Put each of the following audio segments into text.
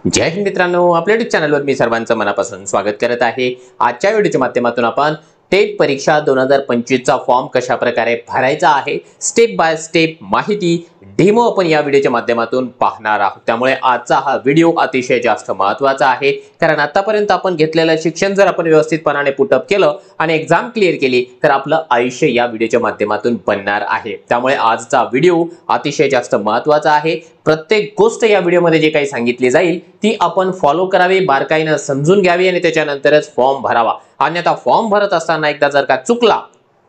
जय हिंद मित्रांनो, आपल्या युट्यूब चॅनलवर मी सर्वांचं मनापासून स्वागत करत आहे। आजच्या व्हिडिओच्या माध्यमातून आपण टेट परीक्षा 2025 चा फॉर्म कशा प्रकारे भरायचा आहे स्टेप बाय स्टेप माहिती डेमो आपण या व्हिडिओच्या माध्यमातून पाहणार आहोत। त्यामुळे आजचा हा व्हिडिओ अतिशय जास्त महत्त्वाचा आहे, कारण आतापर्यंत आपण घेतलेलं शिक्षण जर आपण व्यवस्थितपणे पुटअप केलं आणि एग्जाम क्लिअर केली तर आपलं आयुष्य या व्हिडिओच्या माध्यमातून बनणार आहे। त्यामुळे आजचा व्हिडिओ अतिशय जास्त महत्त्वाचा आहे। प्रत्येक गोष्ट या व्हिडिओमध्ये जे काही सांगितली जाईल ती आपण फॉलो करावी, बारकाईने समजून घ्यावी आणि त्याच्यानंतरच फॉर्म भरावा। अन्यथा फॉर्म भरत असताना एकदा जर का चुकला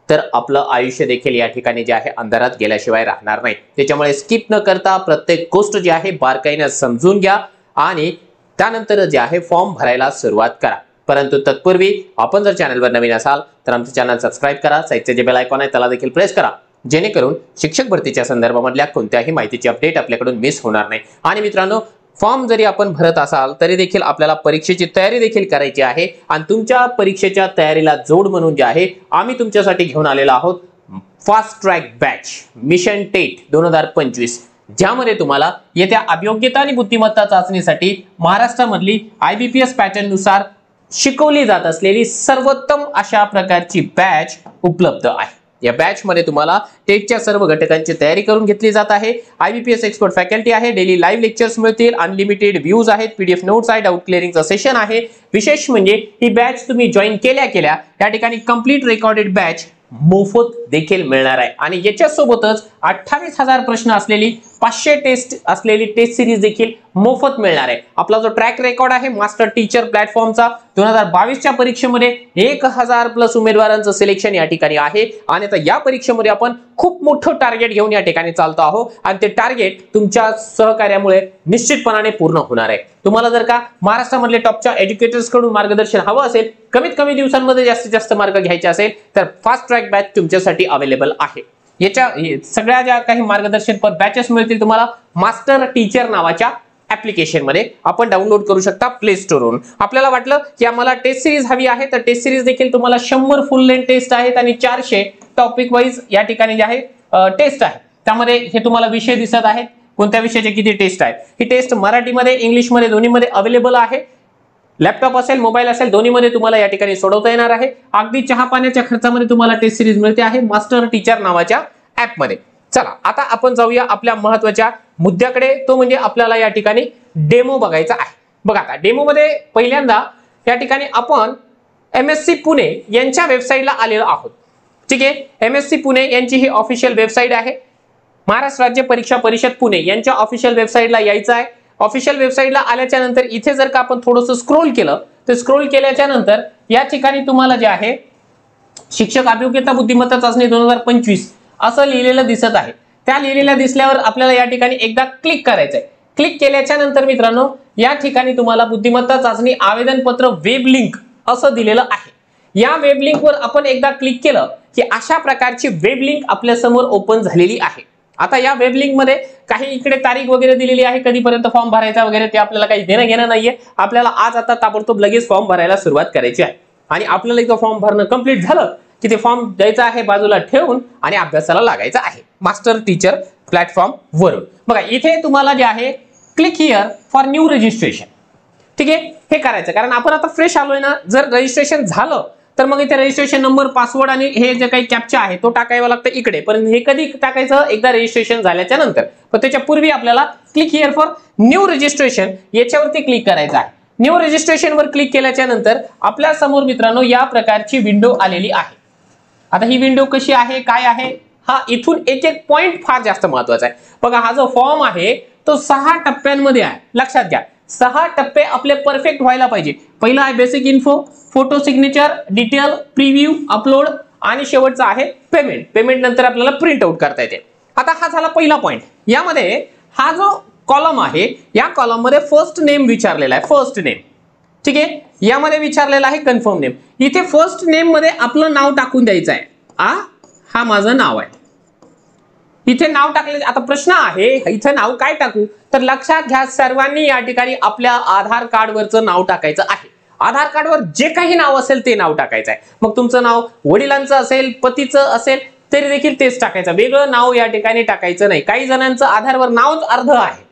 तर आपलं आयुष्य देखील या ठिकाणी जे आहे अंधारात गेल्याशिवाय राहणार नाही। त्याच्यामुळे स्किप न करता प्रत्येक गोष्ट जी आहे बारकाईने समजून घ्या आणि त्यानंतर जे आहे फॉर्म भरायला सुरुवात करा। परंतु तत्पूर्वी आपण जर चॅनलवर नवीन असाल तर आमचे चॅनल सबस्क्राइब करा, साइडचे जे बेल आयकॉन आहे त्याला देखील प्रेस करा, जेणेकरून शिक्षक भरतीच्या संदर्भामधल्या कोणत्याही माहितीची अपडेट आपल्याकडून मिस होणार नाही। आणि मित्रांनो, फॉर्म जरी आपण भरत असाल तरी देखील आपल्याला परीक्षेची तयारी देखील करायची आहे आणि तुमच्या परीक्षेच्या तयारीला जोड म्हणून जे आहे आम्ही तुमच्यासाठी घेऊन आलेलो आहोत fast track batch mission TET 2025, ज्यामध्ये तुम्हाला येत्या अभियोग्यता आणि बुद्धिमत्ता चाचणीसाठी महाराष्ट्रामधली IBPS पॅटर्न नुसार शिकवली जात असलेली सर्वोत्तम अशा प्रकारची बॅच उपलब्ध आहे। या बॅच मध्ये तुम्हाला टेटच्या सर्व घटकांची तयारी करून घेतली जात आहे। IBPS एक्सपर्ट फॅकल्टी आहे, डेली लाईव्ह लेक्चर्स मिळतील, अनलिमिटेड व्ह्यूज आहेत, PDF नोट्स आहे, डाऊट क्लिअरिंगचं सेशन आहे। विशेष म्हणजे ही बॅच तुम्ही जॉईन केल्या या ठिकाणी कंप्लीट रेकॉर्डेड बॅच मोफत देखील मिळणार आहे आणि याच्या सोबतच 28,000 प्रश्न असलेली 500 टेस्ट असलेली टेस्ट सिरीज देखील मोफत मिळणार आहे। आपला जो ट्रॅक रेकॉर्ड आहे मास्टर टीचर प्लॅटफॉर्मचा 2022 च्या परीक्षेमध्ये 1000+ उमेदवारांचं सिलेक्शन या ठिकाणी आहे आणि आता या परीक्षेमध्ये आपण खूप मोठं टार्गेट घेऊन या ठिकाणी चालतो आहोत आणि ते टार्गेट तुमच्या सहकार्यामुळे निश्चितपणे पूर्ण होणार आहे। तुम्हाला जर का महाराष्ट्रामधले टॉपच्या एज्युकेटर्स कडून मार्गदर्शन हवं असेल, कमीत कमी दिवसांमध्ये जास्तीत जास्त मार्क घ्यायचे असेल तर फास्ट ट्रॅक बॅच तुमच्यासाठी अवेलेबल आहे। याच्या सगळ्या ज्या काही मार्गदर्शनपर बॅचेस मिळतील तुम्हाला मास्टर टीचर नावाच्या ऍप्लिकेशन मध्ये आपण डाउनलोड करू शकता प्ले स्टोर वरून। आपल्याला वाटलं की आम्हाला टेस्ट सिरीज हवी आहे तर टेस्ट सिरीज देखील तुम्हाला 100 फुल लेंथ टेस्ट आहेत आणि 400 टॉपिक वाइज या ठिकाणी जे आहे टेस्ट आहे। त्यामध्ये हे तुम्हाला विषय दिसत आहेत, कोणत्या विषयाचे किती टेस्ट आहेत। ही टेस्ट मराठीमध्ये इंग्लिशमध्ये दोन्हीमध्ये अवेलेबल आहे। लॅपटॉप असेल मोबाईल असेल दोन्हीमध्ये तुम्हाला या ठिकाणी सोडवता येणार आहे। अगदी चहा पाण्याच्या खर्चामध्ये तुम्हाला टेस्ट सिरीज मिळते आहे मास्टर टीचर नावाच्या ऍप मध्ये। चला आता आपण जाऊया आपल्या महत्त्वाच्या मुद्द्याकडे, तो म्हणजे आपल्याला या ठिकाणी डेमो बघायचा आहे। बघा आता डेमो मध्ये पहिल्यांदा या ठिकाणी आपण MSc पुणे यांच्या वेबसाईटला आलेलो आहोत। ठीक आहे, MSc पुणे यांची ही ऑफिशियल वेबसाईट आहे। महाराष्ट्र राज्य परीक्षा परिषद पुणे यांच्या ऑफिशियल वेबसाईटला यायचं आहे। ऑफिशियल वेबसाईटला आल्याच्या नंतर इथे जर का आपण थोडंसं स्क्रोल केलं तर स्क्रोल केल्याच्या नंतर या ठिकाणी तुम्हाला जे आहे शिक्षक अभियोग्यता बुद्धिमत्ता चाचणी 2025 असं लिहिलेलं दिसत आहे। त्या लिहिलेल्या दिसल्यावर आपल्याला या ठिकाणी एकदा क्लिक करायचं आहे। क्लिक केल्याच्या नंतर मित्रांनो या ठिकाणी तुम्हाला बुद्धिमत्ता चाचणी आवेदनपत्र वेब लिंक असं दिलेलं आहे। या वेब लिंक वर आपण एकदा क्लिक केलं की अशा प्रकारची वेब लिंक आपल्या समोर ओपन झालेली आहे। आता या वेब लिंक मध्ये काही इकडे तारीख वगैरे दिलेली आहे, कधीपर्यंत फॉर्म भरायचा वगैरे ते आपल्याला काही देणं घेणं नाहीये। आपल्याला आज आता ताबडतोब लगेच फॉर्म भरायला सुरुवात करायची आहे आणि आपल्याला एकदा फॉर्म भरणं कंप्लीट झालं की ते फॉर्म द्यायचा आहे बाजूला ठेवून आणि अभ्यासाला लागायचं आहे मास्टर टीचर प्लॅटफॉर्म वरून। बघा इथे तुम्हाला जे आहे click here for new registration, ठीक आहे, हे करायचं कारण आपण आता फ्रेश आलोय ना। जर रजिस्ट्रेशन झालं तर मग इथे रजिस्ट्रेशन नंबर पासवर्ड आणि हे जे काही कॅप्चा आहे तो टाकायला लागतं इकडे, पण हे कधी टाकायचं एकदा रजिस्ट्रेशन झाल्याच्या नंतर। पण त्याच्या पूर्वी आपल्याला click here for new registration याच्यावरती क्लिक करायचं आहे। न्यू रजिस्ट्रेशन वर क्लिक केल्याच्या नंतर आपल्या समोर मित्रांनो या प्रकारची विंडो आलेली आहे। आता ही विंडो कशी आहे काय आहे हा इथून एक एक पॉइंट फार जास्त महत्त्वाचा आहे। बघा हा जो फॉर्म आहे तो 6 टप्प्यांमध्ये आहे, लक्षात घ्या। 6 टप्पे आपले परफेक्ट व्हायला पाहिजे। पहिला आहे basic info, photo signature, detail, preview, upload आणि शेवटचा आहे पेमेंट। पेमेंट नंतर आपल्याला प्रिंट आउट करता येते। आता हा झाला पहिला पॉइंट। यामध्ये हा जो कॉलम आहे या कॉलम मध्ये फर्स्ट नेम विचारलेला आहे, फर्स्ट नेम, ठीक आहे। यामध्ये विचारलेला आहे कन्फर्म नेम। इथे फर्स्ट नेम मध्ये आपलं नाव टाकून द्यायचं आहे। हा माझं नाव आहे, इथे नाव टाकले। आता प्रश्न आहे इथे नाव काय टाकू, तर लक्षात घ्या सर्वांनी या ठिकाणी आपल्या आधार कार्ड वरचं नाव टाकायचं आहे। आधार कार्डवर जे काही नाव असेल ते नाव टाकायचं आहे। मग तुमचं नाव वडिलांचं असेल पतीचं असेल तरी देखील तेच टाकायचं, वेगळं नाव या ठिकाणी टाकायचं नाही। काही जणांचं आधारवर नावच अर्ध आहे,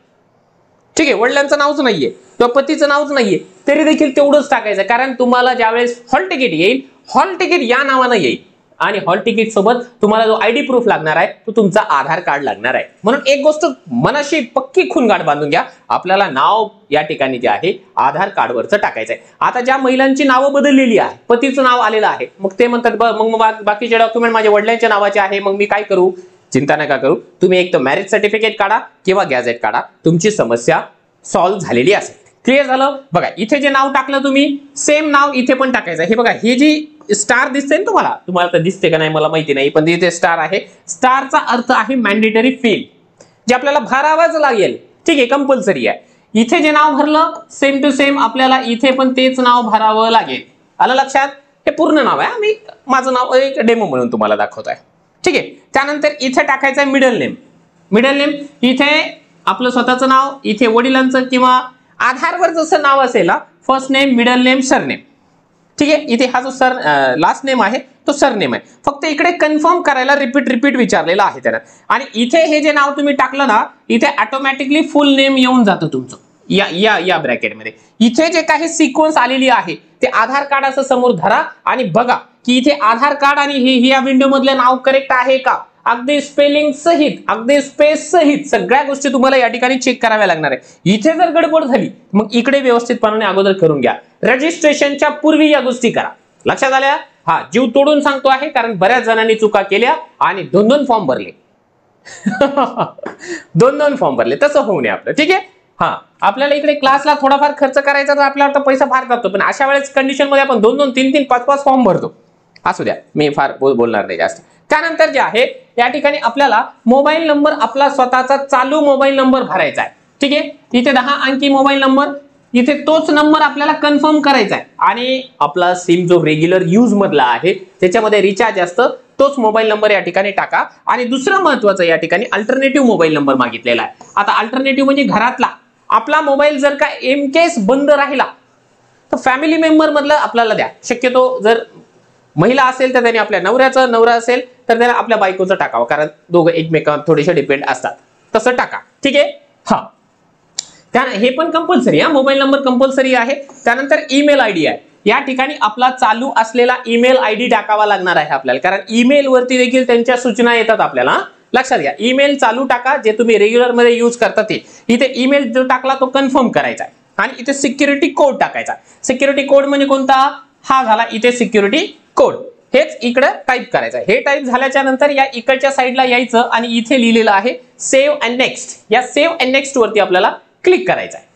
ठीक आहे, वडिलांचं नावच नाहीये किंवा पतीचं नावच नाहीये, तरी देखील तेवढंच टाकायचं, कारण तुम्हाला ज्यावेळेस हॉल तिकीट येईल, हॉल तिकीट या नावानं येईल आणि हॉल तिकीट सोबत तुम्हाला जो आयडी प्रूफ लागणार आहे तो तुमचा आधार कार्ड लागणार आहे. म्हणून एक गोष्ट मनाशी पक्की खूणगाठ बांधून घ्या, आपल्याला नाव या ठिकाणी जे आहे आधार कार्डवरचं टाकायचं आहे. आता ज्या महिलांची नावं बदललेली आहे, पतीचं नाव आलेलं आहे, मग ते म्हणतात मग बाकीचे डॉक्युमेंट माझ्या वडिलांच्या नावाचे आहे, मग मी काय करू? चिंता नका करू, तुम्ही एक तर मॅरेज सर्टिफिकेट काढा किंवा गॅझेट काढा, तुमची समस्या सॉल्व्ह झालेली असेल. क्लिअर झालं? बघा इथे जे नाव टाकलं तुम्ही सेम नाव इथे पण टाकायचं. हे बघा, हे जी स्टार दिसते ना तुम्हाला तर दिसते का नाही मला माहिती नाही, पण इथे स्टार आहे. स्टारचा अर्थ आहे मॅन्डेटरी फी, जे आपल्याला भरावंच लागेल. ठीक आहे, कंपल्सरी आहे. इथे जे नाव भरलं सेम टू सेम आपल्याला इथे पण तेच नाव भरावं लागेल. आलं लक्षात? हे पूर्ण नाव आहे, मी माझं नाव एक डेमो म्हणून तुम्हाला दाखवत आहे. ठीक आहे, त्यानंतर इथे टाकायचं आहे मिडल नेम. मिडल नेम इथे आपलं स्वतःचं नाव, इथे वडिलांचं किंवा आधारवर जसं नाव असेल, first name, middle name, surname. ठीक आहे, इथे हा जो लास्ट नेम आहे तो सरनेम आहे. फक्त इकडे कन्फर्म करायला रिपीट विचारलेलं आहे त्यानं. आणि इथे हे जे नाव तुम्ही टाकलं ना, इथे ऑटोमॅटिकली फुल नेम येऊन जातं तुमचं या ब्रॅकेटमध्ये. इथे जे काही सिक्वेन्स आलेली आहे ते आधार कार्ड असं समोर धरा आणि बघा की इथे आधार कार्ड आणि ही या विंडो मधलं नाव करेक्ट आहे का, अगदी स्पेलिंग सहित, अगदी स्पेस सहित सगळ्या गोष्टी तुम्हाला या ठिकाणी चेक कराव्या लागणार आहे. इथे जर गडबड झाली मग इकडे व्यवस्थितपणे अगोदर करून घ्या. रजिस्ट्रेशनच्या पूर्वी या गोष्टी करा. लक्षात आल्या? हा, जीव तोडून सांगतो आहे, कारण बऱ्याच जणांनी चुका केल्या आणि 2-2 फॉर्म भरले. 2-2 फॉर्म भरले, तसं होऊ नये आपलं. ठीक आहे, हा, आपल्याला इकडे क्लासला थोडाफार खर्च करायचा तर आपल्याला तर पैसा फार जातो, पण अशा वेळेस कंडिशन मध्ये आपण 2-2, 3-3, 5-5 फॉर्म भरतो. असू द्या, मी फार बोलणार नाही जास्त. त्यानंतर जे आहे या ठिकाणी आपल्याला मोबाईल नंबर, आपला स्वतःचा चालू मोबाईल नंबर भरायचा आहे. ठीक आहे, इथे 10 अंकी मोबाईल नंबर, इथे तोच नंबर आपल्याला कन्फर्म करायचा आहे. आणि आपला सिम जो रेग्युलर यूज मधला आहे त्याच्यामध्ये रिचार्ज असतं, तोच मोबाईल नंबर या ठिकाणी टाका. आणि दुसरं महत्वाचं या ठिकाणी अल्टरनेटिव्ह मोबाईल नंबर मागितलेला आहे. आता अल्टरनेटिव्ह म्हणजे घरातला आपला मोबाईल जर का इन केस बंद राहिला तर फॅमिली मेंबर मधला आपल्याला द्या. शक्यतो जर महिला असेल तर त्याने आपल्या नवऱ्याचं, नवरा असेल तर त्याला आपल्या बायकोचं टाकावं, कारण दोघं एकमेकांवर थोडेसे डिपेंड असतात, तसं टाका. ठीक आहे, हा, हे पण कंपल्सरी आहे, मोबाईल नंबर कंपल्सरी आहे. त्यानंतर ईमेल आयडी आहे, या ठिकाणी आपला चालू असलेला ईमेल आयडी टाकावा लागणार आहे आपल्याला, कारण ईमेल वरती देखील त्यांच्या सूचना येतात आपल्याला. लक्षात घ्या, ईमेल चालू टाका जे तुम्ही रेग्युलर मध्ये यूज करता ते. इथे ईमेल जो टाकला तो कन्फर्म करायचा आहे. आणि इथे सिक्युरिटी कोड टाकायचा. सिक्युरिटी कोड म्हणजे कोणता? हा झाला इथे सिक्युरिटी कोड, हेच इकडे टाईप करायचं. हे टाईप झाल्याच्या नंतर या इकडच्या साईडला यायचं आणि इथे लिहिलेलं आहे सेव्ह अँड नेक्स्ट. या सेव्ह अँड नेक्स्ट वरती आपल्याला क्लिक करायचं आहे.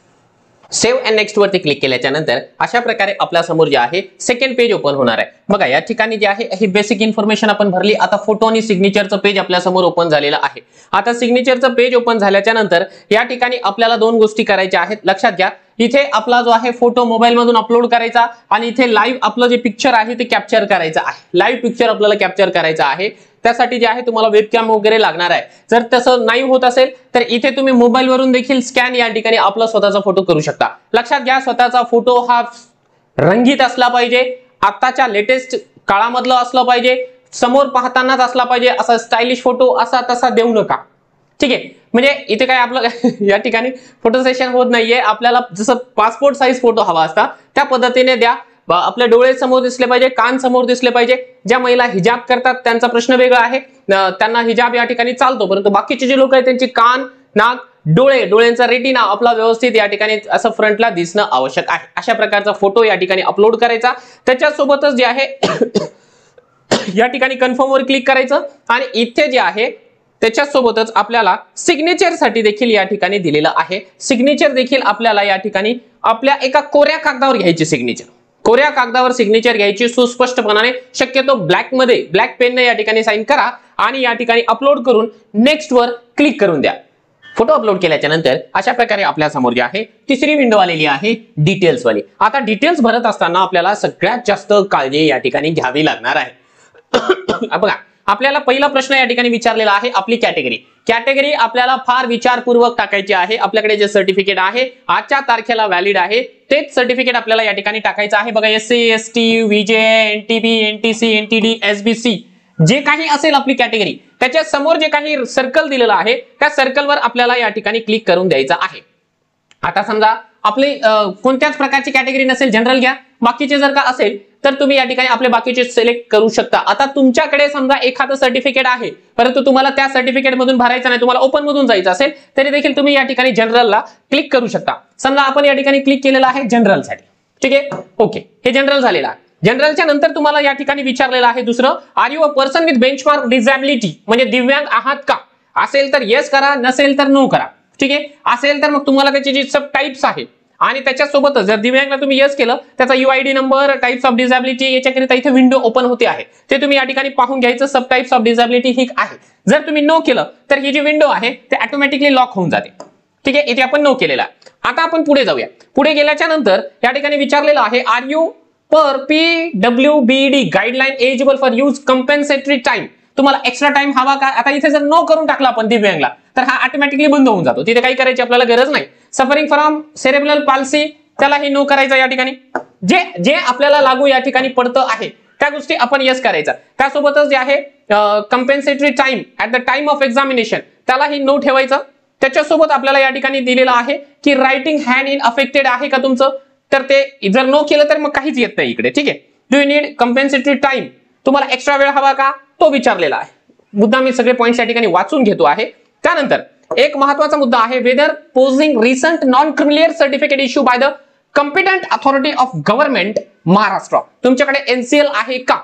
सेव्ह अँड नेक्स्ट वरती क्लिक केल्याच्या नंतर अशा प्रकारे आपल्या समोर जे आहे सेकंड पेज ओपन होणार आहे. बघा या ठिकाणी जे आहे ही बेसिक इन्फॉर्मेशन आपण भरली. आता फोटो आणि सिग्नेचरचं पेज आपल्या समोर ओपन झालेलं आहे. आता सिग्नेचरचं पेज ओपन झाल्याच्या नंतर या ठिकाणी आपल्याला 2 गोष्टी करायच्या आहेत. लक्षात घ्या, इथे आपला जो आहे फोटो मोबाईल मधून अपलोड करायचा आणि इथे लाईव्ह आपलं जे पिक्चर आहे ते कॅप्चर करायचं आहे. लाईव्ह पिक्चर आपल्याला कॅप्चर करायचं आहे. त्यासाठी जे आहे तुम्हाला वेबकॅम वगैरे लागणार आहे. जर तसं नाही होत असेल तर इथे तुम्ही मोबाईल वरून देखील स्कॅन या ठिकाणी आपला स्वतःचा फोटो करू शकता. लक्षात घ्या, स्वतःचा फोटो हा रंगीत असला पाहिजे, आताच्या लेटेस्ट काळामधला असला पाहिजे, समोर पाहतानाच असला पाहिजे. असा स्टायलिश फोटो असा तसा देऊ नका. ठीक आहे, म्हणजे इथे काय आपलं या ठिकाणी फोटो सेशन होत नाहीये. आपल्याला जसं पासपोर्ट साईज फोटो हवा असता त्या पद्धतीने द्या. आपले डोळे समोर दिसले पाहिजे, कान समोर दिसले पाहिजे. ज्या महिला हिजाब करतात त्यांचा प्रश्न वेगळा आहे, त्यांना हिजाब या ठिकाणी चालतो, परंतु बाकीचे जे लोक आहेत त्यांची कान, नाक, डोळ्यांचा रेटिना आपला व्यवस्थित या ठिकाणी असं फ्रंटला दिसणं आवश्यक आहे. अशा प्रकारचा फोटो या ठिकाणी अपलोड करायचा. त्याच्यासोबतच जे आहे या ठिकाणी कन्फर्म वर क्लिक करायचं आणि इथे जे आहे त्याच्यासोबतच आपल्याला सिग्नेचर साठी देखील या ठिकाणी दिलेलं आहे. सिग्नेचर देखील आपल्याला या ठिकाणी आपल्या एका कोऱ्या कागदावर घ्यायची. सिग्नेचर कोऱ्या कागदावर सिग्नेचर घ्यायची सुस्पष्टपणाने, शक्यतो ब्लॅक पेनने या ठिकाणी साइन करा आणि या ठिकाणी अपलोड करून नेक्स्ट वर क्लिक करून द्या. फोटो अपलोड केल्याच्या नंतर अशा प्रकारे आपल्या समोर जे आहे तिसरी विंडो आलेली आहे डिटेल्स वाली. आता डिटेल्स भरत असताना आपल्याला सगळ्यात जास्त काळजी या ठिकाणी घ्यावी लागणार आहे. बघा, आपल्याला पहिला प्रश्न या ठिकाणी विचारलेला आहे आपली कॅटेगरी आपल्याला फार विचारपूर्वक टाकायची आहे. आपल्याकडे जे सर्टिफिकेट आहे आजच्या तारखेला व्हॅलिड आहे तेच सर्टिफिकेट आपल्याला या ठिकाणी टाकायचं आहे. बघा, SC ST VJ NTB NTC NTD SBC जे काही असेल आपली कॅटेगरी त्याच्या समोर जे काही सर्कल दिलेलं आहे त्या सर्कलवर आपल्याला या ठिकाणी क्लिक करून द्यायचं आहे. आता समजा आपली कोणत्याच प्रकारची कॅटेगरी नसेल, जनरल घ्या, बाकीचे जर का असेल तर तुम्ही या ठिकाणी आपले बाकीचे सिलेक्ट करू शकता. आता तुमच्याकडे समजा एखादं सर्टिफिकेट आहे, परंतु तुम्हाला त्या सर्टिफिकेट मधून भरायचं नाही, तुम्हाला ओपन मधून जायचं असेल तरी देखील तुम्ही या ठिकाणी जनरलला क्लिक करू शकता. समजा आपण या ठिकाणी क्लिक केलेलं आहे जनरल साठी. ठीक आहे, ओके, हे जनरल झालेलं आहे. जनरलच्या नंतर तुम्हाला या ठिकाणी विचारलेलं आहे दुसरं, are you a person with benchmark disability, म्हणजे दिव्यांग आहात का? असेल तर येस करा, नसेल तर नो करा. ठीक आहे, असेल तर मग तुम्हाला त्याची जी सब टाइप्स आहे आणि त्याच्यासोबतच जर दिव्यांगला तुम्ही येस केलं, त्याचा UID number, types of disability याच्याकरिता इथे विंडो ओपन होते आहे, ते तुम्ही या ठिकाणी पाहून घ्यायचं. सब टाइप्स ऑफ डिसॅबिलिटी ही आहे. जर तुम्ही नो केलं तर ही जी विंडो आहे ते ऑटोमॅटिकली लॉक होऊन जाते. ठीक आहे, इथे आपण नो केलेला आहे. आता आपण पुढे जाऊया. पुढे गेल्याच्या नंतर या ठिकाणी विचारलेलं आहे, are you per PWBD guideline eligible for use compensatory time, तुम्हाला एक्स्ट्रा टाइम हवा का? आता इथे जर नो करून टाकला आपण दिव्यांगला तर हा ऑटोमॅटिकली बंद होऊन जातो, तिथे काही करायची आपल्याला गरज नाही. सफरिंग फ्रॉम सेरेब्रल पाल्सी, त्यालाही नो करायचं. या ठिकाणी जे जे आपल्याला लागू या ठिकाणी पडतं आहे त्या गोष्टी आपण यस करायचा. त्यासोबतच जे आहे compensatory time at the time of examination, त्यालाही नो ठेवायचं. त्याच्यासोबत आपल्याला या ठिकाणी दिलेलं आहे की रायटिंग हँड इन अफेक्टेड आहे का तुमचं, तर ते जर नो केलं तर मग काहीच येत नाही इकडे. ठीक आहे, डू यू नीड कंपेन्सेटरी टाइम, तुम्हाला एक्स्ट्रा वेळ हवा का, तो विचारलेला आहे. मुद्दा मी सगळे पॉइंट्स या ठिकाणी वाचून घेतो आहे. त्यानंतर एक महत्वाचा मुद्दा आहे, whether possessing recent non creamy layer certificate issue by the competent authority of government Maharashtra, तुमच्याकडे NCL आहे का?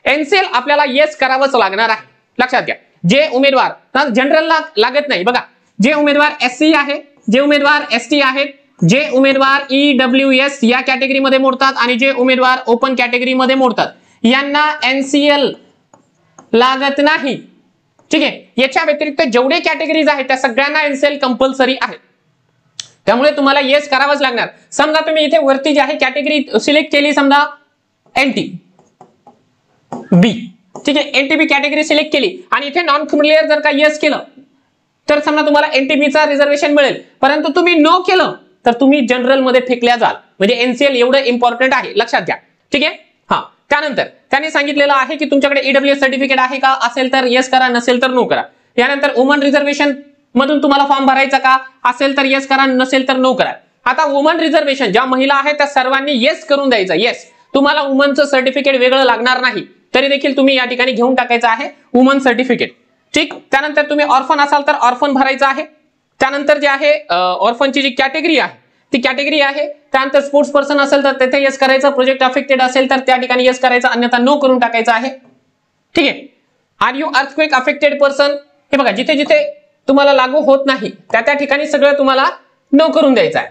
NCL आपल्याला येस करावंच लागणार आहे. लक्षात घ्या, जे उमेदवार जनरलला लागत नाही बघा, जे उमेदवार SC आहे, जे उमेदवार ST आहेत, जे उमेदवार EWS या कॅटेगरीमध्ये मोडतात आणि जे उमेदवार ओपन कॅटेगरीमध्ये मोडतात, यांना NCL लागत नाही. ठीक आहे, याच्या व्यतिरिक्त जेवढे कॅटेगरीज आहेत त्या सगळ्यांना NCL कंपल्सरी आहे. त्यामुळे तुम्हाला येस करावंच लागणार. समजा तुम्ही इथे वरती जे आहे कॅटेगरी सिलेक्ट केली, समजा NTB, ठीक आहे, NTB कॅटेगरी सिलेक्ट केली आणि इथे नॉन क्रिमिलियर जर का येस केलं तर समजा तुम्हाला NTB चा रिझर्वेशन मिळेल, परंतु तुम्ही नो केलं तर तुम्ही जनरल मध्ये फेकल्या जाल. म्हणजे NCL एवढं इम्पॉर्टंट आहे, लक्षात घ्या. ठीक आहे, हा. त्यानंतर त्यांनी सांगितलेलं आहे की तुमच्याकडे EWS सर्टिफिकेट आहे का? असेल तर येस करा, नसेल तर नो करा. यानंतर वुमन रिझर्वेशन मधून तुम्हाला फॉर्म भरायचा का? असेल तर येस करा, नसेल तर नो करा. आता वुमन रिझर्वेशन ज्या महिला आहेत त्या सर्वांनी येस करून द्यायचं. येस, तुम्हाला वुमनचं सर्टिफिकेट वेगळं लागणार नाही, तरी देखील तुम्ही या ठिकाणी घेऊन टाकायचं आहे वुमन सर्टिफिकेट. ठीक, त्यानंतर तुम्ही ऑर्फन असाल तर ऑर्फन भरायचं आहे. त्यानंतर जे आहे ऑर्फनची जी कॅटेगरी आहे ती कॅटेगरी आहे. त्यानंतर स्पोर्ट्स पर्सन असेल तर तिथे येस करायचं, प्रोजेक्ट अफेक्टेड असेल तर त्या ठिकाणी येस करायचं, अन्यथा नो करून टाकायचं आहे. ठीक आहे, are you earthquake affected person, हे बघा जिथे जिथे तुम्हाला लागू होत नाही त्या ठिकाणी सगळं तुम्हाला नो करून द्यायचं आहे.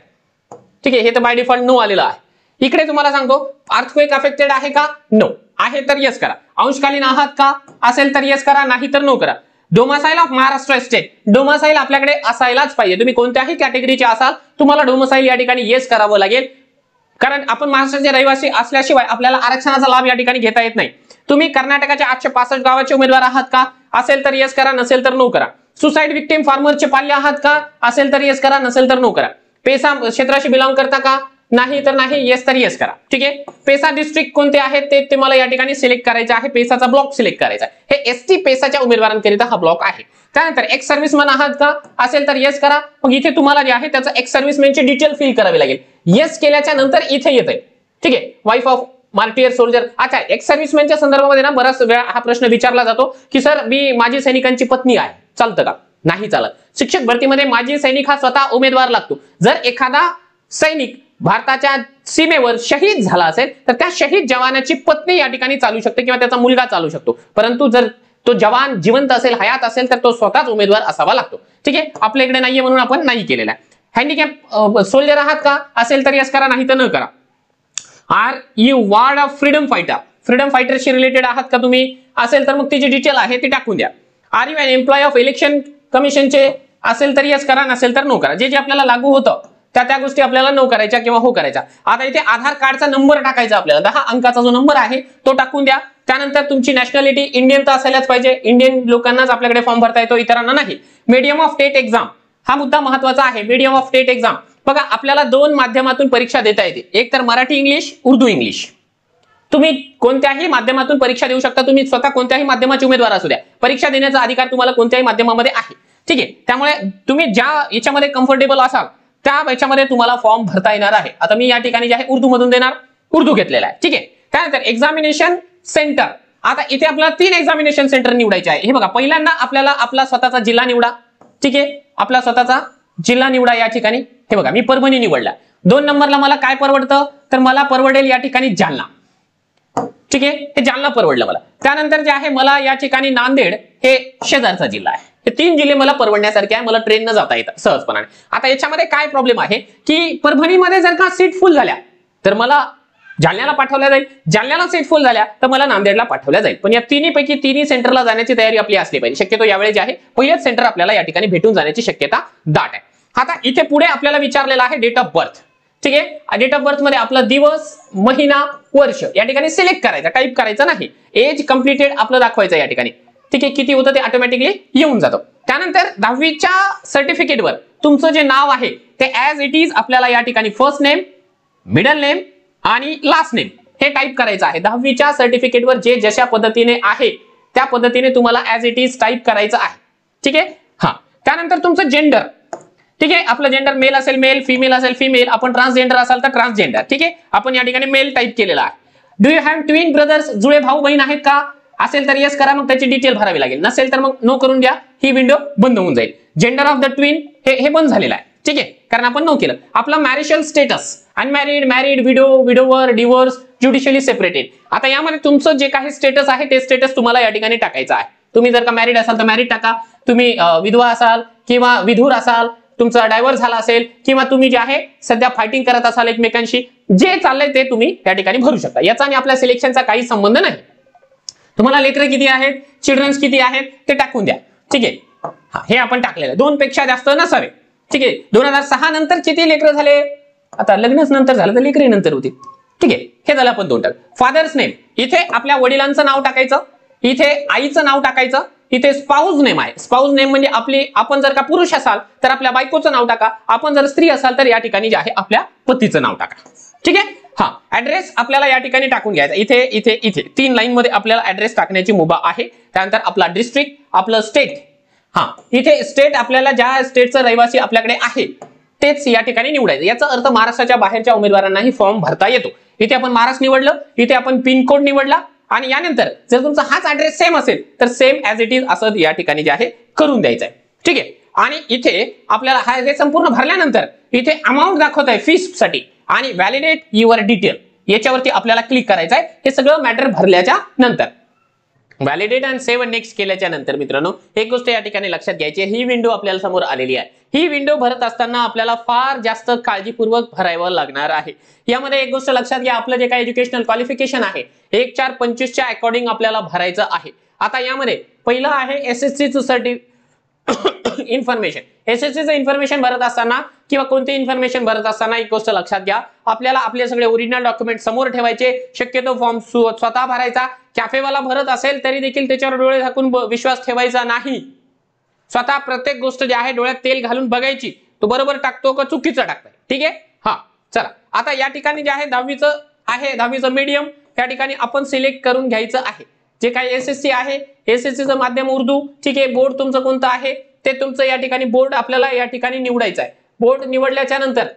ठीक आहे, हे तर बाय डिफॉल्ट नो आलेलं आहे. इकडे तुम्हाला सांगतो अर्थक्वेक अफेक्टेड आहे का? नो. आहे तर येस करा. अंशकालीन आहात का? असेल तर येस करा, नाही तर नो करा. Domicile of Maharashtra state, domicile आपल्याकडे असायलाच पाहिजे. तुम्ही कोणत्याही कॅटेगरीचे असाल तुम्हाला डोमासाईल या ठिकाणी येस करावं लागेल, कारण आपण महाराष्ट्राचे रहिवासी असल्याशिवाय आपल्याला आरक्षणाचा लाभ या ठिकाणी घेता येत नाही. तुम्ही कर्नाटकाच्या 865 गावाचे उमेदवार आहात का? असेल तर येस करा, नसेल तर नो करा. सुसाईड विक्टिम फार्मरचे पाल्य आहात का? असेल तर येस करा, नसेल तर नो करा. पेसा क्षेत्राशी बिलॉंग करता का? नाही तर नाही, येस तर येस करा. ठीक आहे, पेसा डिस्ट्रिक्ट कोणते आहेत ते तुम्हाला या ठिकाणी सिलेक्ट करायचे आहे. पेसाचा ब्लॉक सिलेक्ट करायचा आहे. हे ST पेसाच्या उमेदवारांकरिता हा ब्लॉक आहे. त्यानंतर एक्स सर्व्हिसमॅन आहात का? असेल तर येस करा. मग इथे तुम्हाला जे आहे त्याचं एक्स सर्व्हिसमॅनची डिटेल फिल करावी लागेल. येस केल्याच्या नंतर इथे येते. ठीक आहे, वाईफ ऑफ मार्टियर सोल्जर. अच्छा, एक्स सर्व्हिसमॅनच्या संदर्भामध्ये ना बराच वेळा हा प्रश्न विचारला जातो की सर मी माजी सैनिकांची पत्नी आहे, चालतं का? नाही चालत. शिक्षक भरतीमध्ये माजी सैनिक हा स्वतः उमेदवार लागतो. जर एखादा सैनिक भारताच्या सीमेवर शहीद झाला असेल तर त्या शहीद जवानाची पत्नी या ठिकाणी चालू शकते किंवा त्याचा मुलगा चालू शकतो, परंतु जर तो जवान जिवंत असेल, हयात असेल तर तो स्वतःच उमेदवार असावा लागतो. ठीक आहे, आपल्या इकडे नाहीये म्हणून आपण नाही केलेला आहे. हँडिकॅप सोल्जर आहात का? असेल तर यस करा, नाही तर न करा. Are you ward of freedom fighter, freedom फायटरशी रिलेटेड आहात का तुम्ही? असेल तर मग ती जी डिटेल आहे ती टाकून द्या. Are you an employee of election कमिशनचे? असेल तर यस करा, नसेल तर नो करा. जे जे आपल्याला लागू होतं त्या गोष्टी आपल्याला नो करायच्या किंवा हो करायच्या. आता इथे आधार कार्डचा नंबर टाकायचा आपल्याला, 10 अंकाचा जो नंबर आहे तो टाकून द्या. त्यानंतर तुमची नॅशनॅलिटी इंडियन तर असायलाच पाहिजे, इंडियन लोकांनाच आपल्याकडे फॉर्म भरता येतो, इतरांना नाही. मीडियम ऑफ टेट एक्झाम, हा मुद्दा महत्वाचा आहे. मीडियम ऑफ टेट एक्झाम बघा, आपल्याला 2 माध्यमातून परीक्षा देता येते, एक तर मराठी इंग्लिश, उर्दू इंग्लिश. तुम्ही कोणत्याही माध्यमातून परीक्षा देऊ शकता. तुम्ही स्वतः कोणत्याही माध्यमाचे उमेदवार असू द्या, परीक्षा देण्याचा अधिकार तुम्हाला कोणत्याही माध्यमामध्ये आहे. ठीक आहे, त्यामुळे तुम्ही ज्या याच्यामध्ये कम्फर्टेबल असाल त्या याच्यामध्ये तुम्हाला फॉर्म भरता येणार आहे. आता मी या ठिकाणी जे आहे उर्दू मधून देणार, उर्दू घेतलेला आहे. ठीक आहे. त्यानंतर एक्झामिनेशन सेंटर. आता इथे आपल्याला 3 एक्झामिनेशन सेंटर निवडायचे आहे. हे बघा, पहिल्यांदा आपल्याला आपला स्वतःचा जिल्हा निवडा. ठीक आहे, आपला स्वतःचा जिल्हा निवडा या ठिकाणी. हे बघा, मी परभणी निवडला. 2 नंबरला मला काय परवडतं, तर मला परवडेल या ठिकाणी जालना. ठीक आहे, हे जालना परवडलं मला. त्यानंतर जे आहे मला या ठिकाणी नांदेड हे शेजारचा जिल्हा आहे. हे 3 जिल्हे मला परवडण्यासारखे आहे, मला ट्रेननं जाता येतं सहजपणाने. आता याच्यामध्ये काय प्रॉब्लेम आहे की परभणीमध्ये जर का सीट फुल झाल्या तर मला जालन्याला पाठवल्या जाईल, जालन्याला सीट फुल झाल्या तर मला नांदेडला पाठवल्या जाईल. पण या तिन्हीपैकी तिन्ही सेंटरला जाण्याची तयारी आपली असली पाहिजे. शक्यतो यावेळी जे आहे पहिलेच सेंटर आपल्याला या ठिकाणी भेटून जाण्याची शक्यता दाट आहे. आता इथे पुढे आपल्याला विचारलेला आहे डेट ऑफ बर्थ. ठीक आहे, डेट ऑफ बर्थ मध्ये आपला दिवस, महिना, वर्ष या ठिकाणी सिलेक्ट करायचा, टाईप करायचं नाही. एज कम्प्लिटेड आपलं दाखवायचं या ठिकाणी. ठीक आहे, किती होतं ते ऑटोमॅटिकली येऊन जातं. त्यानंतर 10वीच्या सर्टिफिकेटवर तुमचं जे नाव आहे ते ऍज इट इज आपल्याला या ठिकाणी फर्स्ट नेम, मिडल नेम आणि लास्ट नेम हे टाईप करायचं आहे. 10वीच्या सर्टिफिकेटवर जे जशा पद्धतीने आहे त्या पद्धतीने तुम्हाला ऍज इट इज टाईप करायचं आहे. ठीक आहे. हा, त्यानंतर तुमचं जेंडर. ठीक आहे, आपलं जेंडर मेल असेल मेल, फिमेल असेल फिमेल, आपण ट्रान्सजेंडर असाल तर ट्रान्सजेंडर. ठीक आहे, आपण या ठिकाणी मेल टाईप केलेला आहे. Do you have twin brothers, जुळे भाऊ बहीण आहेत का? असेल तर येस करा, मग त्याची डिटेल भरावी लागेल. नसेल तर मग नो करून द्या, ही विंडो बंद होऊन जाईल. जेंडर ऑफ द ट्विन हे बंद झालेलं आहे. ठीक आहे, कारण आपण नो केलं. आपला marital status, unmarried, married, widow, widower, divorce, judicially separated. आता यामध्ये तुमचं जे काही स्टेटस आहे ते स्टेटस तुम्हाला या ठिकाणी टाकायचं आहे. तुम्ही जर का मॅरिड असाल तर मॅरिड टाका, तुम्ही विधवा असाल किंवा विधूर असाल, तुमचा डायव्हर्स झाला असेल किंवा तुम्ही जे आहे सध्या फायटिंग करत असाल एकमेकांशी, जे चाललंय ते तुम्ही या ठिकाणी भरू शकता. याचा आणि आपल्या सिलेक्शनचा काही संबंध नाही. तुम्हाला लेकरं किती आहेत, चिल्ड्रन्स किती आहेत ते टाकून द्या. ठीक आहे, हा, हे आपण टाकलेलं आहे. 2 पेक्षा जास्त नसावे. ठीक आहे, 2006 नंतर किती लेकरं झाले, आता लग्नच नंतर झालं तर लेकरही नंतर होती. ठीक आहे, हे झालं आपण 2 टाक. फादर्स नेम, इथे आपल्या वडिलांचं नाव टाकायचं, इथे आईचं नाव टाकायचं, इथे स्पाउस नेम आहे. स्पाउस नेम म्हणजे आपण जर का पुरुष असाल तर आपल्या बायकोचं नाव टाका, आपण जर स्त्री असाल तर या ठिकाणी जे आहे आपल्या पतीचं नाव टाका. ठीक आहे. हा, ऍड्रेस आपल्याला या ठिकाणी टाकून घ्यायचा. इथे इथे इथे 3 लाईन मध्ये आपल्याला ऍड्रेस टाकण्याची मुभा आहे. त्यानंतर आपला डिस्ट्रिक्ट, आपलं स्टेट. हा, इथे स्टेट आपल्याला ज्या स्टेटचा रहिवासी आपल्याकडे आहे तेच या ठिकाणी निवडायचं. याचा अर्थ महाराष्ट्राच्या बाहेरच्या उमेदवारांनाही फॉर्म भरता येतो. इथे आपण महाराष्ट्र निवडलं, इथे आपण पिनकोड निवडला आणि यानंतर जर तुमचा हाच ऍड्रेस सेम असेल तर सेम ऍज इट इज असं या ठिकाणी जे आहे करून द्यायचं आहे. ठीक आहे, आणि इथे आपल्याला हा हे संपूर्ण भरल्यानंतर इथे अमाऊंट दाखवत आहे फीस साठी आणि व्हॅलिडेट युअर डिटेल याच्यावरती आपल्याला क्लिक करायचं आहे. हे सगळं मॅटर भरल्याच्या नंतर व्हॅलिडेट अँड सेव्ह नेक्स्ट केल्याच्या नंतर मित्रांनो एक गोष्ट या ठिकाणी लक्षात घ्यायची आहे. ही विंडो आपल्याला समोर आलेली आहे. ही विंडो भरत असताना आपल्याला फार जास्त काळजीपूर्वक भरावं लागणार आहे. यामध्ये एक गोष्ट लक्षात घ्या, आपलं जे काही एज्युकेशनल क्वालिफिकेशन आहे 1/4/25च्या अकॉर्डिंग आपल्याला भरायचं आहे. आता यामध्ये पहिलं आहे एसएससी चं इन्फॉर्मेशन. एसएससीचं इन्फॉर्मेशन भरत असताना किंवा कोणती इन्फॉर्मेशन भरत असताना एक गोष्ट लक्षात घ्या, आपल्याला आपले सगळे ओरिजिनल डॉक्युमेंट समोर ठेवायचे. शक्यतो फॉर्म स्वतः भरायचा. कॅफेवाला भरत असेल तरी देखील त्याच्यावर डोळे झाकून विश्वास ठेवायचा नाही. स्वतः प्रत्येक गोष्ट जी आहे डोळ्यात तेल घालून बघायची, तो बरोबर टाकतो का चुकीचं टाकतोय. ठीक आहे. हा, चला आता या ठिकाणी जे आहे 10वीचं आहे, 10वीचं मीडियम या ठिकाणी आपण सिलेक्ट करून घ्यायचं आहे. जे काही एसएससी आहे, एसएससीचं माध्यम उर्दू. ठीक आहे, बोर्ड तुमचं कोणतं आहे ते तुमचं या ठिकाणी बोर्ड आपल्याला या ठिकाणी निवडायचं आहे. बोर्ड निवडल्याच्या नंतर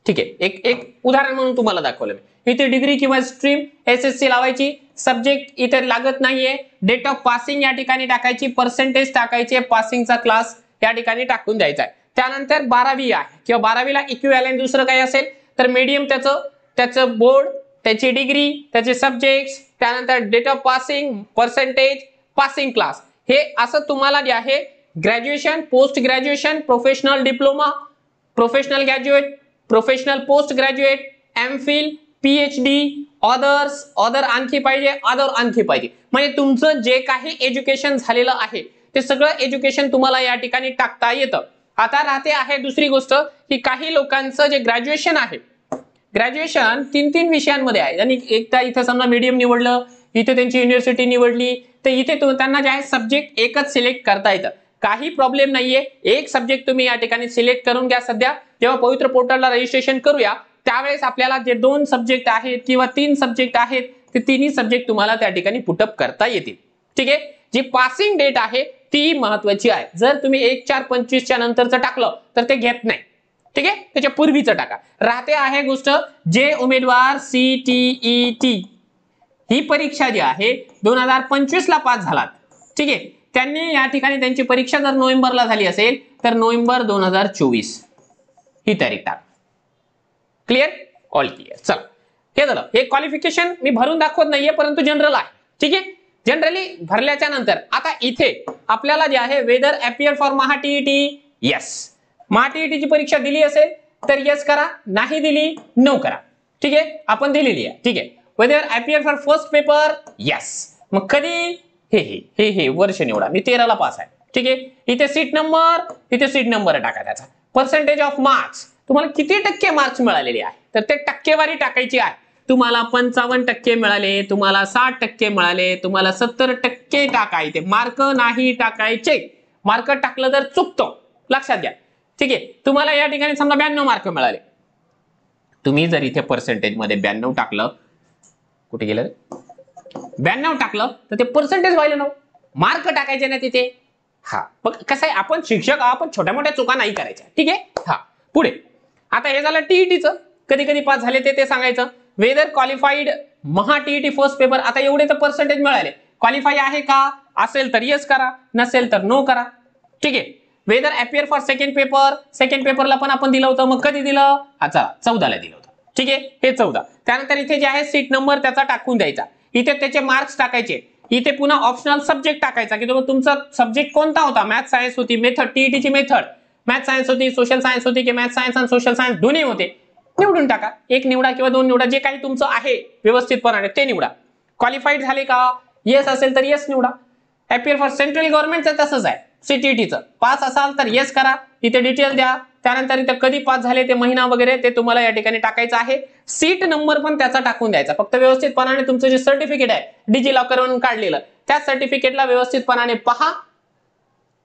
ठीक आहे, एक उदाहरण म्हणून तुम्हाला दाखवलं मी. इथे डिग्री किंवा स्ट्रीम एसएससी लावायची, सब्जेक्ट इथे लागत नाहीये, डेट ऑफ पासिंग या ठिकाणी टाकायची, पर्सेंटेज टाकायची, पासिंगचा क्लास या ठिकाणी टाकून द्यायचा आहे. त्यानंतर 12वी आहे किंवा 12वीला इक्विव्हॅलेंट दुसरं काही असेल तर मीडियम त्याचं बोर्ड, त्याची डिग्री, त्याचे सब्जेक्ट्स, त्यानंतर date of passing, percentage, passing class. हे असं तुम्हाला जे आहे graduation, post graduation, professional diploma, professional graduate, professional post graduate, MPhil, PhD, other आणखी पाहिजे. म्हणजे तुमचं जे काही एज्युकेशन झालेलं आहे ते सगळं एज्युकेशन तुम्हाला या ठिकाणी टाकता येतं. आता राहते आहे दुसरी गोष्ट की काही लोकांचं जे ग्रॅज्युएशन आहे, ग्रॅज्युएशन 3 विषयांमध्ये आहे. आणि एकदा इथे समजा मीडियम निवडलं, इथे त्यांची युनिव्हर्सिटी निवडली तर इथे त्यांना जे आहे सब्जेक्ट एकच सिलेक्ट करता येतं. काही प्रॉब्लेम नाहीये, एक सब्जेक्ट तुम्ही या ठिकाणी सिलेक्ट करून घ्या. सध्या जेव्हा पवित्र पोर्टलला रजिस्ट्रेशन करूया त्यावेळेस आपल्याला जे 2 सब्जेक्ट आहेत किंवा 3 सब्जेक्ट आहेत ते तिन्ही सब्जेक्ट तुम्हाला त्या ठिकाणी पुटअप करता येतील. ठीक आहे, जी पासिंग डेट आहे ती महत्वाची आहे. जर तुम्ही 1/4/25च्या नंतरचं टाकलं तर ते घेत नाही. ठीक आहे, त्याच्या पूर्वीचं टाका. राहते आहे गोष्ट जे उमेदवार CTET ही परीक्षा जी आहे 2025 ला पास झालात, ठीक आहे, त्यांनी या ठिकाणी त्यांची परीक्षा जर नोव्हेंबरला झाली असेल तर नोव्हेंबर 2024 ही तारीख टाका. Clear, all clear. चला, हे झालं. हे क्वालिफिकेशन मी भरून दाखवत नाहीये, परंतु जनरल आहे. ठीक आहे, जनरली भरल्याच्या नंतर आता इथे आपल्याला जे आहे whether appear for Maha TET, yes. Maha टीईटीची परीक्षा दिली असेल तर यस करा, नाही दिली नो करा. ठीक आहे, आपण दिलेली आहे. ठीक आहे, whether appear for first paper, yes. मग कधी हे वर्ष निवडा. मी 13 ला पास आहे. ठीक आहे, इथे सीट नंबर टाका. त्याचा पर्सेंटेज ऑफ मार्क्स, तुम्हाला किती टक्के मार्क्स मिळालेले आहे तर ते टक्केवारी टाकायची आहे. तुम्हाला 55% मिळाले, तुम्हाला 60% मिळाले, तुम्हाला 70% टाकायचे. मार्क नाही टाकायचे. मार्क टाकलं तर चुकतो, लक्षात घ्या. ठीक आहे, तुम्हाला या ठिकाणी समजा 92 मार्क मिळाले. तुम्ही जर इथे पर्सेंटेज मध्ये 92 टाकलं, कुठे गेलं 92 टाकलं तर ते पर्सेंटेज व्हायला ना, मार्क टाकायचे ना तिथे. हा, मग कसं आहे, आपण शिक्षक आपण छोट्या मोठ्या चुका नाही करायच्या. ठीक आहे, हा. पुढे आता हे झालं टीईटीचं, कधी कधी पास झाले ते सांगायचं. वेदर क्वालिफाईड महा टीईटी फर्स्ट पेपर, आता एवढे तर पर्सेंटेज मिळाले, क्वालिफाय आहे का, असेल तर यस करा, नसेल तर नो करा. ठीक आहे, वेदर अपियर फॉर सेकंड पेपरला पण आपण दिलं होतं. मग कधी दिलं, अच्छा 14 ला दिलं होतं. ठीक आहे, हे 14. त्यानंतर इथे जे आहे सीट नंबर त्याचा टाकून द्यायचा, इथे त्याचे मार्क्स टाकायचे. इथे पुन्हा ऑप्शनल सब्जेक्ट टाकायचा की तुमचा सब्जेक्ट कोणता होता. मॅथ सायन्स होती, मेथड टीईटीची मेथड मॅथ सायन्स होती, सोशल सायन्स होती की मॅथ सायन्स आणि सोशल सायन्स दोन्ही होते. निवडून टाका, एक निवडा किंवा दोन निवडा, जे काही तुमचं आहे व्यवस्थितपणाने ते निवडा. क्वालिफाईड झाले का, येस असेल तर येस निवडा. अपियर फॉर सेंट्रल गव्हर्नमेंटचं तसंच आहे. सीटीईटीचं पास असाल तर येस करा, इथे डिटेल द्या. त्यानंतर इथे कधी पास झाले ते महिना वगैरे ते तुम्हाला या ठिकाणी टाकायचं आहे. सीट नंबर पण त्याचा टाकून द्यायचा. फक्त व्यवस्थितपणाने तुमचं जे सर्टिफिकेट आहे डिजी लॉकरवरून काढलेलं, त्या सर्टिफिकेटला व्यवस्थितपणाने पहा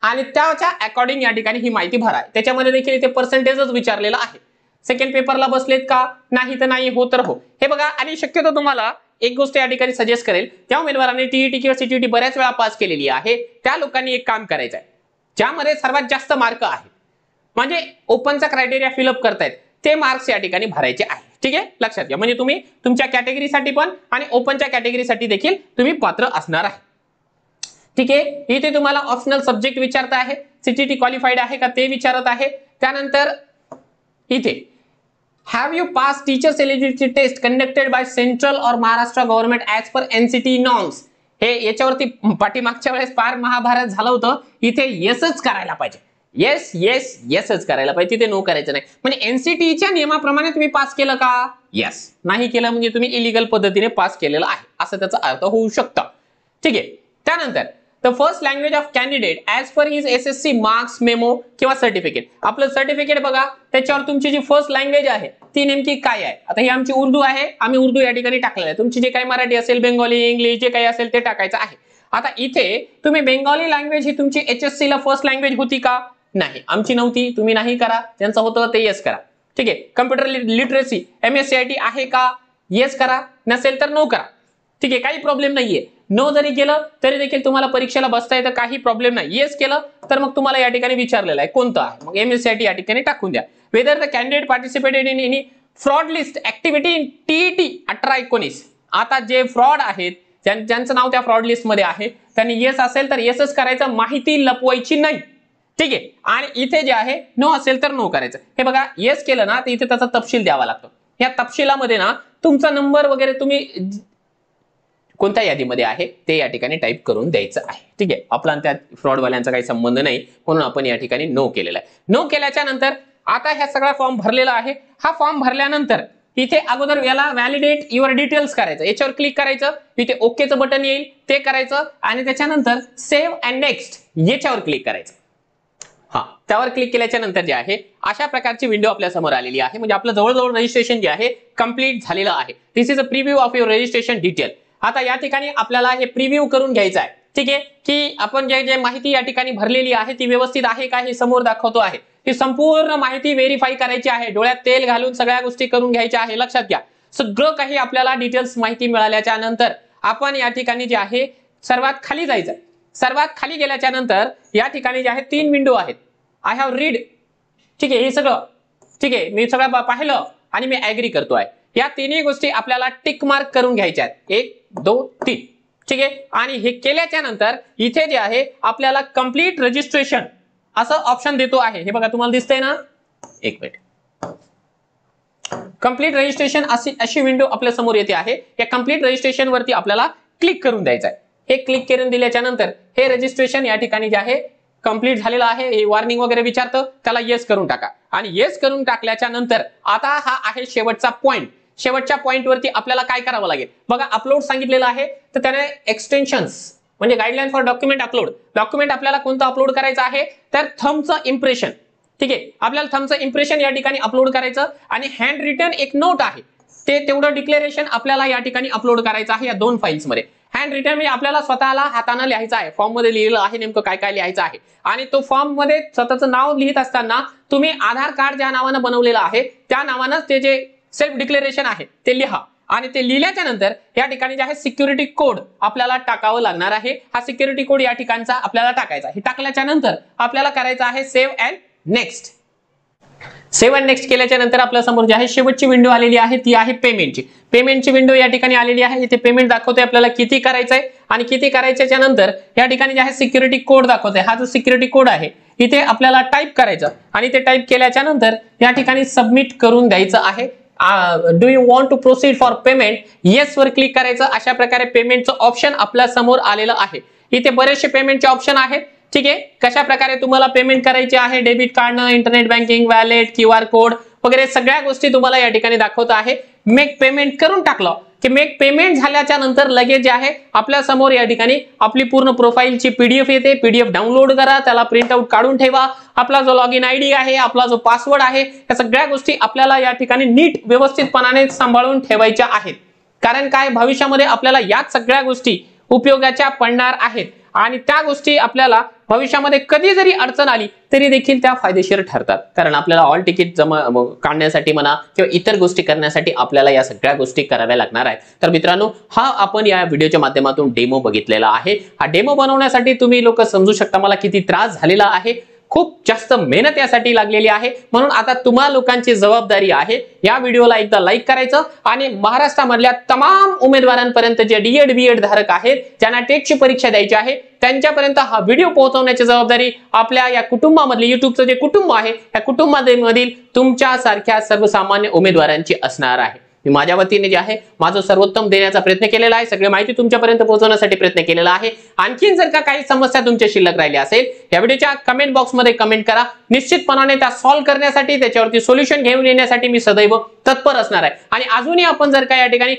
आणि त्याच्या अकॉर्डिंग या ठिकाणी ही माहिती भरा. त्याच्यामध्ये देखील इथे पर्सेंटेजच विचारलेलं आहे. सेकंड पेपरला बसलेत का, नाही तर नाही, हो तर हो. हे बघा, आणि शक्यतो तुम्हाला एक गोष्ट या ठिकाणी सजेस्ट करेल, त्या उमेदवारांनी टीईटी किंवा सीटीईटी बऱ्याच वेळा पास केलेली आहे त्या लोकांनी एक काम करायचं आहे, ज्यामध्ये सर्वात जास्त मार्क आहेत, म्हणजे ओपनचा क्रायटेरिया फिलअप करतायत ते मार्क्स या ठिकाणी भरायचे आहे. ठीक आहे, लक्षात घ्या. म्हणजे तुम्ही तुमच्या कॅटेगरीसाठी पण आणि ओपनच्या कॅटेगरीसाठी देखील तुम्ही पात्र असणार आहे. ठीक आहे, इथे तुम्हाला ऑप्शनल सब्जेक्ट विचारत आहे, सीटीईटी क्वालिफाईड आहे का ते विचारत आहे. त्यानंतर इथे have you pass teachers eligibility test conducted by central और Maharashtra government as per NCT norms. हे याच्यावरती पाठीमागच्या वेळेस फार महाभारत झालं होतं. इथे येसच करायला पाहिजे. येस येस येसच करायला पाहिजे, तिथे नो करायचं नाही. म्हणजे एनसीटीच्या नियमाप्रमाणे तुम्ही पास केलं का, येस. नाही केलं म्हणजे तुम्ही इलिगल पद्धतीने पास केलेलं आहे असं त्याचा अर्थ होऊ शकतं. ठीक आहे, त्यानंतर the first language of candidate as per his SSC marks memo किंवा सर्टिफिकेट. आपलं सर्टिफिकेट बघा, त्याच्यावर तुमची जी फर्स्ट लँग्वेज आहे ती नेमकी काय आहे. आता ही आमची उर्दू आहे, आम्ही उर्दू या ठिकाणी टाकलेलं आहे. तुमची जे काही मराठी असेल, बेंगॉली, इंग्लिश जे काही असेल ते टाकायचं आहे. आता इथे तुम्ही बेंगॉली लँग्वेज ही तुमची एचएससी ला फर्स्ट लँग्वेज होती का, नाही, आमची नव्हती. तुम्ही नाही करा, ज्यांचं होतं ते येस करा. ठीक आहे, कम्प्युटर लिटरेसी MSCIT आहे का, येस करा, नसेल तर नो करा. ठीक आहे, काही प्रॉब्लेम नाहीये. नो जरी केलं तरी देखील तुम्हाला परीक्षेला बसता येतं, काही प्रॉब्लेम नाही. येस केलं तर मग तुम्हाला या ठिकाणी विचारलेलं आहे कोणतं आहे, मग MSCIT या ठिकाणी टाकून द्या. Whether the candidate participated in any fraud list activity in TET 18-19. आता जे फ्रॉड आहेत, ज्यांचं नाव त्या फ्रॉड लिस्ट मध्ये आहे, त्यांनी येस असेल तर येसच करायचं, माहिती लपवायची नाही. ठीक आहे, आणि इथे जे आहे नो असेल तर नो करायचं. हे बघा, येस केलं ना तर इथे त्याचा तपशील द्यावा लागतो. या तपशिलामध्ये ना तुमचा नंबर वगैरे तुम्ही कोणत्या यादीमध्ये आहे ते या ठिकाणी टाईप करून द्यायचं आहे. ठीक आहे, आपला त्या फ्रॉडवाल्यांचा काही संबंध नाही, म्हणून आपण या ठिकाणी नो केलेला आहे. नो केल्याच्या नंतर आता ह्या सगळा फॉर्म भरलेला आहे. हा फॉर्म भरल्यानंतर इथे अगोदर याला व्हॅलिडेट युअर डिटेल्स करायचं, याच्यावर क्लिक करायचं, इथे ओकेचं बटन येईल ते करायचं आणि त्याच्यानंतर सेव्ह अँड नेक्स्ट याच्यावर क्लिक करायचं. हा, त्यावर क्लिक केल्याच्या नंतर जे आहे अशा प्रकारची विंडो आपल्या समोर आलेली आहे. म्हणजे आपलं जवळजवळ रजिस्ट्रेशन जे आहे कंप्लीट झालेलं आहे. This is a preview of your registration detail. आता या ठिकाणी आपल्याला हे प्रिव्ह्यू करून घ्यायचं आहे. ठीक आहे, की आपण जे माहिती या ठिकाणी भरलेली आहे ती व्यवस्थित आहे का हे समोर दाखवतो आहे. ही संपूर्ण माहिती व्हेरीफाय करायची आहे, डोळ्यात तेल घालून सगळ्या गोष्टी करून घ्यायच्या आहे. लक्षात घ्या, सगळं काही आपल्याला डिटेल्स माहिती मिळाल्याच्या नंतर आपण या ठिकाणी जे आहे सर्वात खाली जायचं. सर्वात खाली गेल्याच्या नंतर या ठिकाणी जे आहे 3 विंडो आहेत. I have read. ठीक आहे, हे सगळं ठीक आहे, मी सगळं पाहिलं आणि मी ऍग्री करतोय. या तिन्ही गोष्टी आपल्याला टिक मार्क करून घ्यायच्या आहेत, 1 2 3. ठीक आहे, आणि हे केल्याच्या नंतर इथे जे आहे आपल्याला कंप्लीट रजिस्ट्रेशन असं ऑप्शन देतो आहे. हे बघा तुम्हाला दिसतंय ना, एक मिनिट. कंप्लीट रजिस्ट्रेशन अशी विंडो आपल्या समोर येते आहे. या कंप्लीट रजिस्ट्रेशन वरती आपल्याला क्लिक करून द्यायचं आहे. हे क्लिक करून दिल्याच्या नंतर हे रजिस्ट्रेशन या ठिकाणी जे आहे कंप्लीट झालेलं आहे. हे वॉर्निंग वगैरे विचारतं, त्याला येस करून टाका. आणि येस करून टाकल्याच्या नंतर आता हा आहे शेवटचा पॉइंट. शेवटच्या पॉइंट वरती आपल्याला काय करावं लागेल बघा. अपलोड सांगितलेलं आहे, तर त्याने एक्सटेन्शन्स म्हणजे guideline for document upload. Document आपल्याला कोणतं अपलोड करायचं आहे, तर थंबचं इम्प्रेशन. ठीक आहे, आपल्याला थंबचं इम्प्रेशन या ठिकाणी अपलोड करायचं. आणि हँड रिटन एक नोट आहे, ते तेवढं डिक्लेरेशन आपल्याला या ठिकाणी अपलोड करायचं आहे या 2 फाईल्स मध्ये. हँड रिटन म्हणजे आपल्याला स्वतःला हाताने लिहायचं आहे. फॉर्म मध्ये लिहिलेलं आहे नेमकं काय काय लिहायचं आहे. आणि तो फॉर्म मध्ये स्वतःचं नाव लिहित असताना तुम्ही आधार कार्ड ज्या नावानं बनवलेलं आहे त्या नावानं ते जे सेल्फ डिक्लेरेशन आहे ते लिहा. आणि ते लिहिल्याच्या नंतर या ठिकाणी जे आहे सिक्युरिटी कोड आपल्याला टाकावं लागणार आहे. हा सिक्युरिटी कोड या ठिकाणचा आपल्याला टाकायचा. हे टाकल्याच्या नंतर आपल्याला करायचं आहे save and next. Save and next केल्याच्या नंतर आपल्या समोर जे आहे शेवटची विंडो आलेली आहे ती आहे पेमेंटची. पेमेंटची विंडो या ठिकाणी आलेली आहे. इथे पेमेंट दाखवते आपल्याला किती करायचंय. आणि किती करायच्याच्या नंतर या ठिकाणी जे आहे सिक्युरिटी कोड दाखवते. हा जो सिक्युरिटी कोड आहे इथे आपल्याला टाईप करायचं. आणि ते टाईप केल्याच्या नंतर या ठिकाणी सबमिट करून द्यायचं आहे. Do you want to proceed for payment, yes वर क्लिक करायचं. अशा प्रकारे पेमेंटचं ऑप्शन आपल्या समोर आलेलं आहे. इथे बरेचसे पेमेंटचे ऑप्शन आहेत. ठीक आहे, कशा प्रकारे तुम्हाला पेमेंट करायचे आहे, डेबिट कार्डनं, internet banking, valet, QR code वगैरे सगळ्या गोष्टी तुम्हाला या ठिकाणी दाखवत आहे. मेक पेमेंट करून टाकलं की मेक पेमेंट झाल्याच्या नंतर लगेच जे आहे आपल्या समोर या ठिकाणी आपली पूर्ण प्रोफाईलची PDF येते. PDF डाउनलोड करा, त्याला प्रिंट आउट काढून ठेवा. आपला जो लॉगिन ID आहे, आपला जो पासवर्ड आहे, या सगळ्या गोष्टी आपल्याला या ठिकाणी नीट व्यवस्थितपणाने सांभाळून ठेवायच्या आहेत. कारण काय, भविष्यामध्ये आपल्याला या सगळ्या गोष्टी उपयोगाच्या पडणार आहेत. आणि त्या गोष्टी आपल्याला भविष्यामध्ये कधी जरी अडचण आली तरी देखील त्या फायदेशीर ठरतात. कारण आपल्याला ऑल तिकीट जमा काढण्यासाठी म्हणा किंवा इतर गोष्टी करण्यासाठी आपल्याला या सगळ्या गोष्टी कराव्या लागणार आहेत. तर मित्रांनो, हा आपण या व्हिडिओच्या माध्यमातून डेमो बघितलेला आहे. हा डेमो बनवण्यासाठी तुम्ही लोक समजू शकता मला किती त्रास झालेला आहे. खूप जास्त मेहनत यासाठी लागलेली आहे. म्हणून आता तुम्हा लोकांची जबाबदारी आहे या व्हिडिओला एकदा लाईक करायचं आणि महाराष्ट्रामधल्या तमाम उमेदवारांपर्यंत जे D.Ed B.Ed धारक आहेत, ज्यांना टेटची परीक्षा द्यायची आहे, त्यांच्यापर्यंत हा व्हिडिओ पोहोचवण्याची जबाबदारी आपल्या या कुटुंबामधली, युट्यूबचं जे कुटुंब आहे या कुटुंबामधील तुमच्या सारख्या सर्वसामान्य उमेदवारांची असणार आहे. मी माझ्या वतीने जे आहे माझं सर्वोत्तम देण्याचा प्रयत्न केलेला आहे. सगळी माहिती तुमच्यापर्यंत पोहोचवण्यासाठी प्रयत्न केलेला आहे. आणखीन जर का काही समस्या तुमच्या शिल्लक राहिल्या असेल, या व्हिडिओच्या कमेंट बॉक्समध्ये कमेंट करा. निश्चितपणाने त्या सॉल्व्ह करण्यासाठी, त्याच्यावरती सोल्युशन घेऊन येण्यासाठी मी सदैव तत्पर असणार आहे. आणि अजूनही आपण जर का या ठिकाणी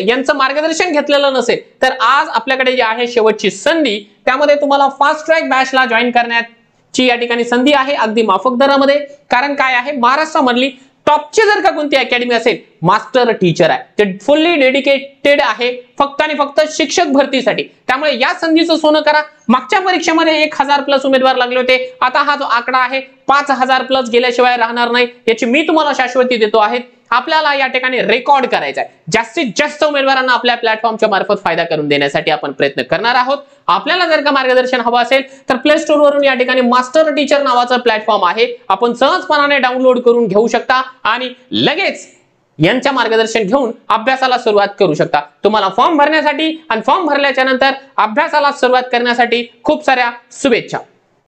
यांचं मार्गदर्शन घेतलेलं नसेल तर आज आपल्याकडे जे आहे शेवटची संधी, त्यामध्ये तुम्हाला फास्ट ट्रॅक बॅचला जॉईन करण्याची या ठिकाणी संधी आहे अगदी माफक दरामध्ये. कारण काय आहे, महाराष्ट्रामधली टॉपची जर का कोणती अकॅडमी असेल, मास्टर टीचर आहे, ते फुल्ली डेडिकेटेड आहे फक्त आणि फक्त शिक्षक भरतीसाठी. त्यामुळे या संधीचं सोनं करा. मागच्या परीक्षेमध्ये 1000 प्लस उमेदवार लागले होते. आता हा जो आकडा आहे 5000 प्लस गेल्याशिवाय राहणार नाही, याची मी तुम्हाला शाश्वती देतो आहे. आपल्याला या ठिकाणी रेकॉर्ड करायचा आहे. जास्तीत जास्त उमेदवारांना आपल्या प्लॅटफॉर्मच्या मार्फत फायदा करून देण्यासाठी आपण प्रयत्न करणार आहोत. आपल्याला जर का मार्गदर्शन हवं असेल तर प्ले स्टोर वरून या ठिकाणी मास्टर टीचर नावाचं प्लॅटफॉर्म आहे, आपण सहजपणाने डाउनलोड करून घेऊ शकता आणि लगेच यांच्या मार्गदर्शन घेऊन अभ्यासाला सुरुवात करू शकता. तुम्हाला फॉर्म भरण्यासाठी आणि फॉर्म भरल्याच्या नंतर अभ्यासाला सुरुवात करण्यासाठी खूप साऱ्या शुभेच्छा.